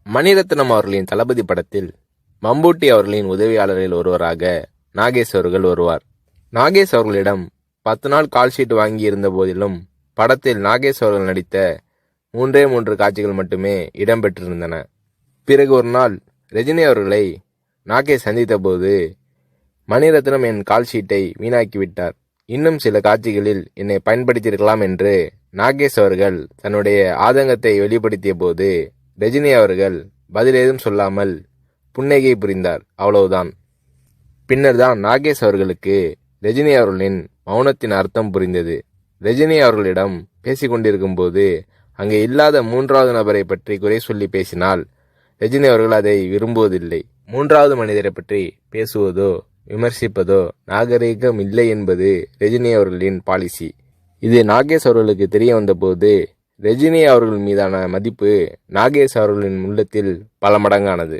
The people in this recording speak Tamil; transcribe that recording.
மணிரத்னம் அவர்களின் தளபதி படத்தில் மம்பூட்டி அவர்களின் உதவியாளரில் ஒருவராக நாகேஷ் அவர்கள் வருவார். நாகேஷ் அவர்களிடம் 10 நாள் கால்ஷீட் வாங்கி இருந்த போதிலும் படத்தில் நாகேஷ் அவர்கள் நடித்த 3 காட்சிகள் மட்டுமே இடம்பெற்றிருந்தன. பிறகு ஒரு நாள் ரஜினி அவர்களை நாகேஷ் சந்தித்த போது, மணிரத்னம் என் கால்ஷீட்டை வீணாக்கிவிட்டார், இன்னும் சில காட்சிகளில் என்னை பயன்படுத்தியிருக்கலாம் என்று நாகேஷ் அவர்கள் தன்னுடைய ஆதங்கத்தை வெளிப்படுத்திய போது, ரஜினி அவர்கள் பதில் ஏதும் சொல்லாமல் புன்னகை புரிந்தார். அவ்வளவுதான். பின்னர் தான் நாகேஷ் அவர்களுக்கு ரஜினி அவர்களின் மௌனத்தின் அர்த்தம் புரிந்தது. ரஜினி அவர்களிடம் பேசிக்கொண்டிருக்கும் போது அங்கே இல்லாத 3வது நபரை பற்றி குறை சொல்லி பேசினால் ரஜினி அவர்கள் அதை விரும்புவதில்லை. 3வது மனிதரை பற்றி பேசுவதோ விமர்சிப்பதோ நாகரீகம் இல்லை என்பது ரஜினி அவர்களின் பாலிசி. இது நாகேஷ் அவர்களுக்கு தெரிய வந்தபோது ரஜினி அவர்கள் மீதான மதிப்பு நாகேஷ் அவர்களின் உள்ளத்தில் பல மடங்கானது.